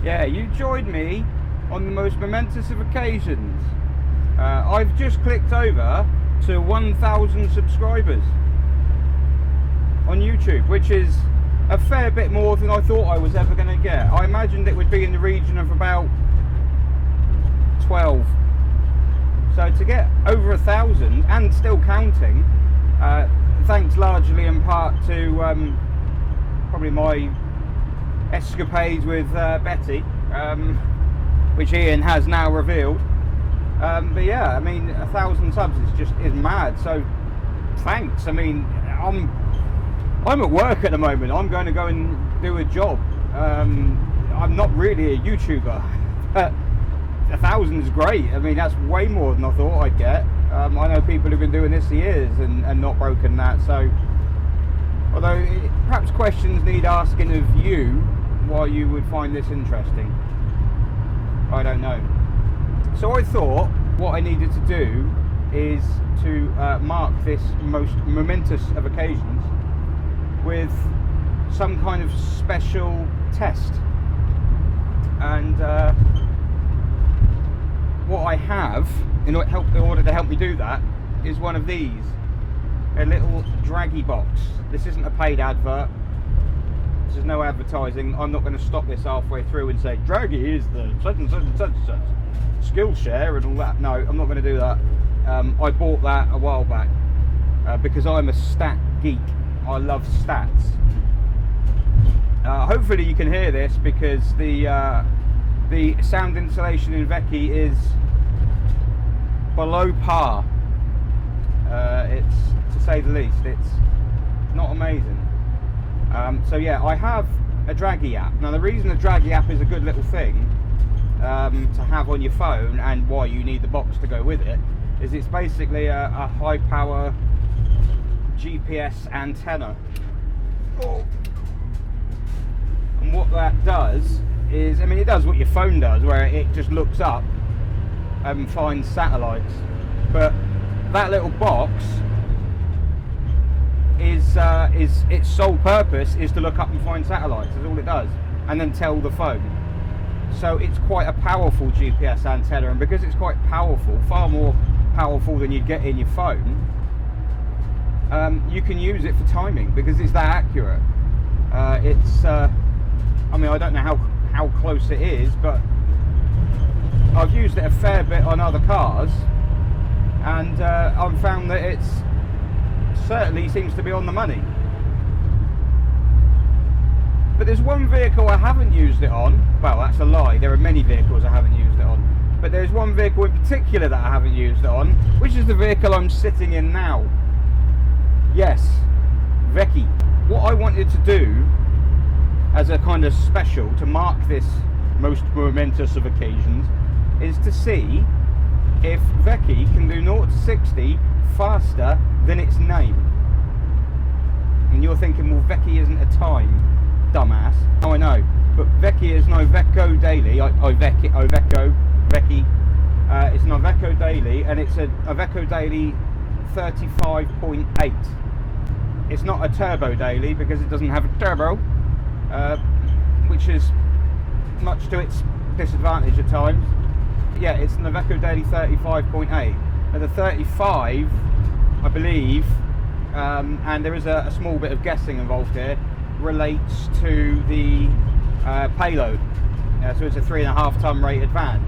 Yeah, you joined me on the most momentous of occasions. I've just clicked over to 1,000 subscribers on YouTube, which is a fair bit more than I thought I was ever going to get. I imagined it would be in the region of about 12. So to get over 1,000 and still counting, thanks largely in part to probably my escapades with Betty, which Ian has now revealed. But yeah, I mean, 1,000 subs is mad. So thanks. I mean, I'm at work at the moment. I'm going to go and do a job. I'm not really a YouTuber, but 1,000 is great. I mean, that's way more than I thought I'd get. I know people who've been doing this for years and not broken that. So, although perhaps questions need asking of you why you would find this interesting, I don't know. So I thought what I needed to do is to mark this most momentous of occasions with some kind of special test. And what I have in order to help me do that is one of these, a little Dragy box. This isn't a paid advert. This is no advertising. I'm not going to stop this halfway through and say Dragy is the such and such and such and such Skillshare and all that. No, I'm not going to do that. I bought that a while back because I'm a stat geek. I love stats. Hopefully you can hear this because the sound insulation in Dragy is below par. It's, to say the least, it's not amazing. So yeah, I have a Dragy app. Now the reason the Dragy app is a good little thing to have on your phone, and why you need the box to go with it, is it's basically a high power GPS antenna. Oh. And what that does is, I mean, it does what your phone does, where it just looks up and finds satellites. But that little box is its sole purpose is to look up and find satellites. That's all it does, and then tell the phone. So it's quite a powerful GPS antenna, and because it's quite powerful, far more powerful than you'd get in your phone, you can use it for timing because it's that accurate. I mean, I don't know how close it is, but I've used it a fair bit on other cars, and I've found that it's certainly seems to be on the money. But there's one vehicle I haven't used it on. Well, that's a lie. There are many vehicles I haven't used it on. But there's one vehicle in particular that I haven't used it on, which is the vehicle I'm sitting in now. Yes, Dragy. What I wanted to do as a kind of special to mark this most momentous of occasions is to see if Dragy can do 0 to 60 faster than its name. And you're thinking, well, Dragy isn't a time, dumbass. Oh, I know, but Dragy is an Iveco daily. Iveco. It's an Iveco daily, and it's a Iveco daily 35.8. It's not a turbo daily because it doesn't have a turbo, which is much to its disadvantage at times. Yeah, it's an Iveco daily 35.8. Now the 35, I believe, and there is a small bit of guessing involved here, relates to the payload. So it's a 3.5 ton rated van.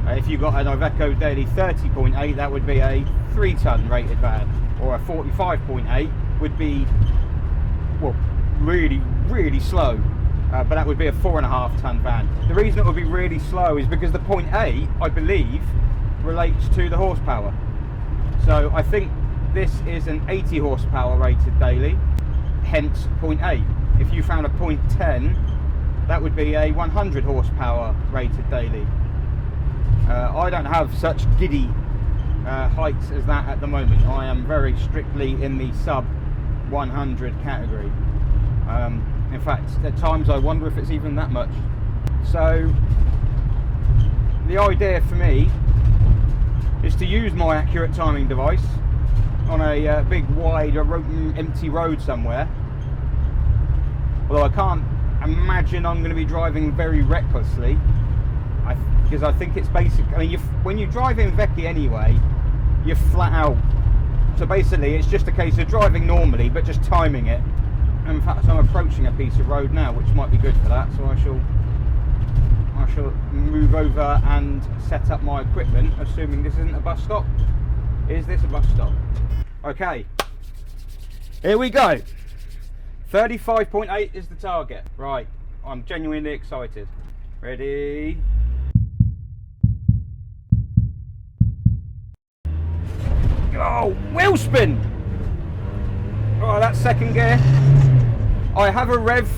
If you got an Iveco daily 30.8, that would be a 3 ton rated van, or a 45.8 would be, well, really slow, but that would be a 4.5 ton van. The reason it would be really slow is because the 0.8, I believe, relates to the horsepower. So I think this is an 80 horsepower rated daily, hence 0.8. If you found a 0.10, that would be a 100 horsepower rated daily. I don't have such giddy heights as that at the moment. I am very strictly in the sub 100 category. In fact, at times I wonder if it's even that much. So the idea for me is to use my accurate timing device on a big wide empty road somewhere. Although I can't imagine I'm going to be driving very recklessly, because I think it's basic. I mean, when you drive in Vecchi anyway, you're flat out. So basically, it's just a case of driving normally, but just timing it. And in fact, I'm approaching a piece of road now, which might be good for that. So I shall move over and set up my equipment, assuming this isn't a bus stop. Is this a bus stop? Okay, here we go. 35.8 is the target. Right, I'm genuinely excited. Ready? Oh, wheel spin! Oh, that's second gear. I have a rev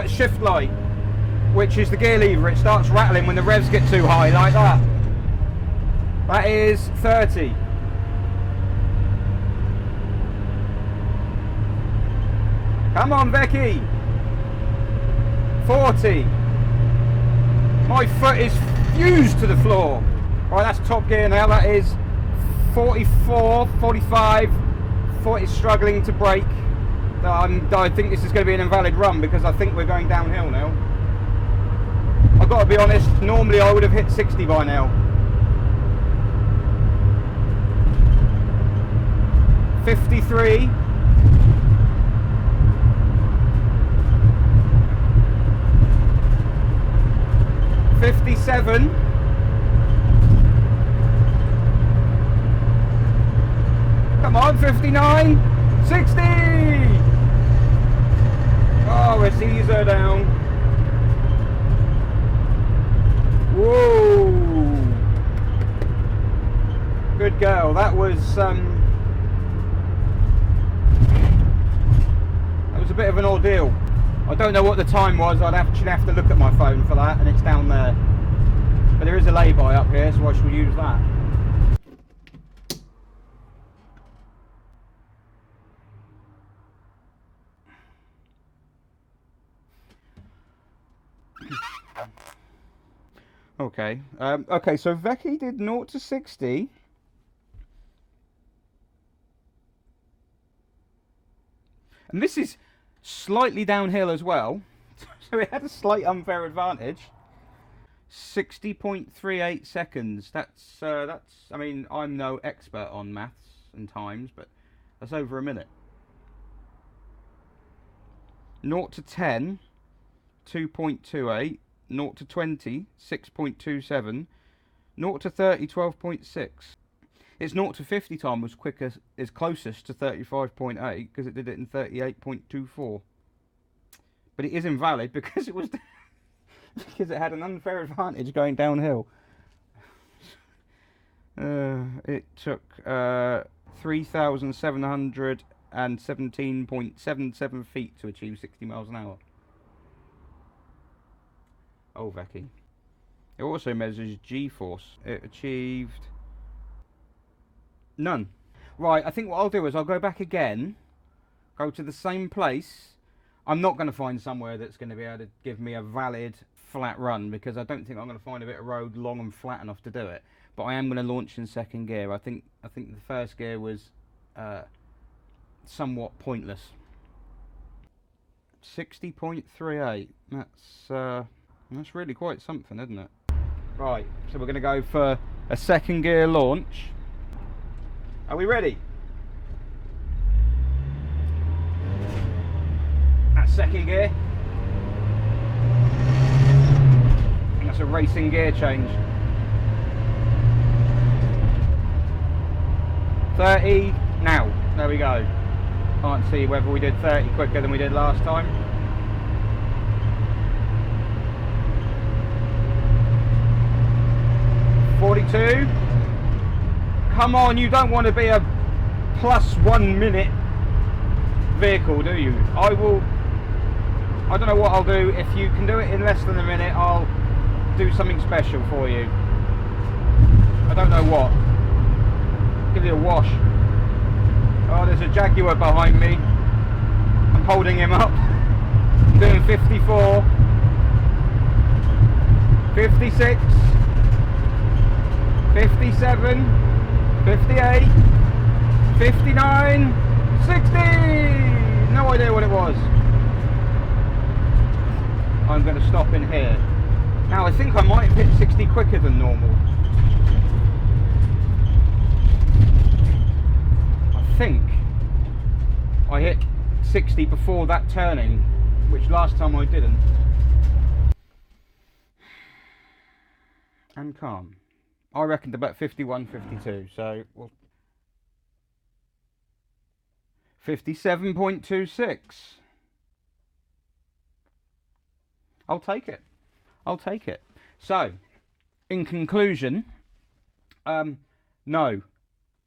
shift light, which is the gear lever. It starts rattling when the revs get too high, like that. That is 30. Come on, Vecchi. 40. My foot is fused to the floor. Right, that's top gear now. That is 44, 45. Foot is struggling to brake. I think this is going to be an invalid run because I think we're going downhill now. I've got to be honest, normally I would have hit 60 by now. 53. 57. Come on, 59. 60. Oh, we're Caesar down. Whoa. Good girl. That was a bit of an ordeal. I don't know what the time was. I'd actually have to look at my phone for that, and it's down there. But there is a lay-by up here, so I shall use that. Okay. Okay, so Vecchi did 0 to 60. And this is slightly downhill as well. So it had a slight unfair advantage. 60.38 seconds. That's I mean, I'm no expert on maths and times, but that's over a minute. 0 to 10, 2.28. 0 to 20, 6.27. 0 to 30, 12.6. Its 0 to 50 time was quicker, is closest to 35.8 because it did it in 38.24. But it is invalid because it was because it had an unfair advantage going downhill. It took 3,717.77 feet to achieve 60 miles an hour. Oh, Vecchi. It also measures G-force. It achieved none. Right, I think what I'll do is I'll go back again, go to the same place. I'm not going to find somewhere that's going to be able to give me a valid flat run because I don't think I'm going to find a bit of road long and flat enough to do it. But I am going to launch in second gear. I think the first gear was somewhat pointless. 60.38. That's really quite something, isn't it? Right, so we're going to go for a second gear launch. Are we ready? That's second gear. And that's a racing gear change. 30 now. There we go. Can't see whether we did 30 quicker than we did last time. 42. Come on, you don't want to be a plus 1 minute vehicle, do you? I don't know what I'll do. If you can do it in less than a minute, I'll do something special for you. I don't know what. Give you a wash. Oh, there's a Jaguar behind me. I'm holding him up. I'm doing 54. 56. 57, 58, 59, 60! No idea what it was. I'm going to stop in here. Now I think I might have hit 60 quicker than normal. I think I hit 60 before that turning, which last time I didn't. And calm. I reckoned about 51, 52, so well, 57.26. I'll take it. I'll take it. So, in conclusion, no,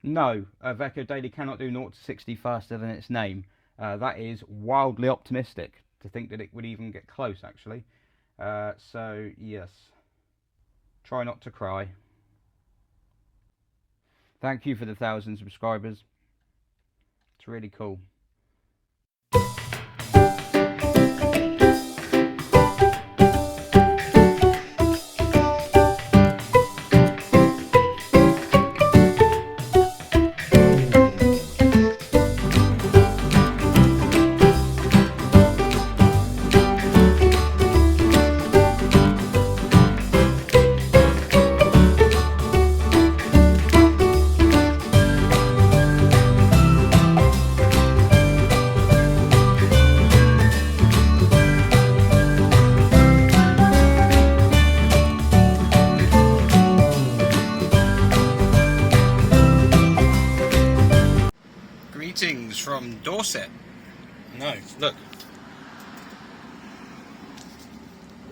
Iveco Daily cannot do 0 to 60 faster than its name. That is wildly optimistic to think that it would even get close, actually. So, yes. Try not to cry. Thank you for the 1,000 subscribers. It's really cool. Greetings from Dorset. No, look.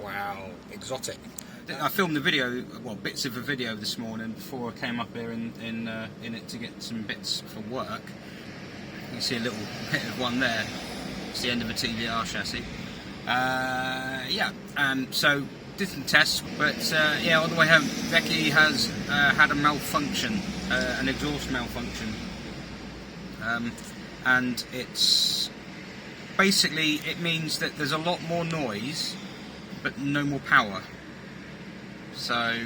Wow, exotic. I filmed the video, well, bits of a video this morning before I came up here in it to get some bits for work. You can see a little bit of one there. It's the end of a TVR chassis. So did some tests, but yeah, on the way home, Becky has had a malfunction, an exhaust malfunction. And it's basically, it means that there's a lot more noise but no more power, so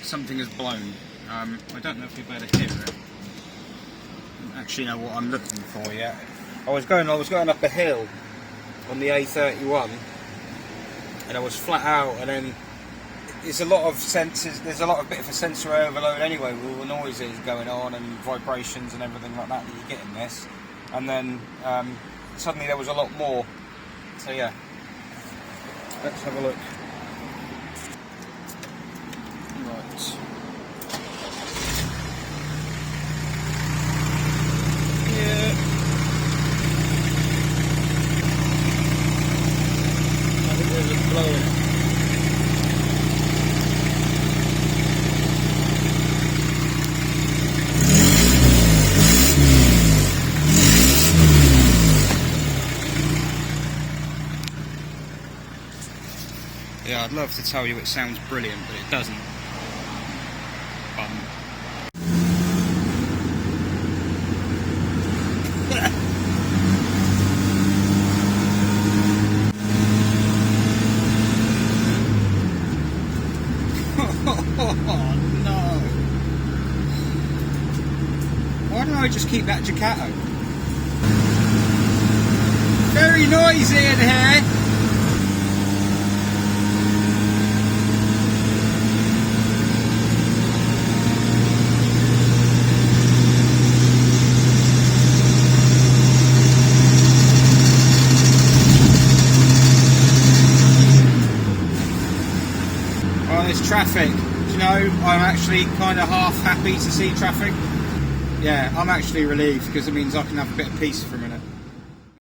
something has blown. I don't know if you'll be able to hear it. I don't actually know what I'm looking for yet. I was going up a hill on the A31 and I was flat out, and then there's a lot of sensors, there's a lot of bit of a sensor overload anyway with all the noises going on and vibrations and everything like that you get in this, and then suddenly there was a lot more. So yeah, let's have a look. Right. Yeah. I think there's a blow in it. Yeah, I'd love to tell you it sounds brilliant, but it doesn't. Oh no! Why don't I just keep that Ducato? Very noisy in here! There's traffic. Do you know, I'm actually kind of half happy to see traffic. Yeah, I'm actually relieved because it means I can have a bit of peace for a minute.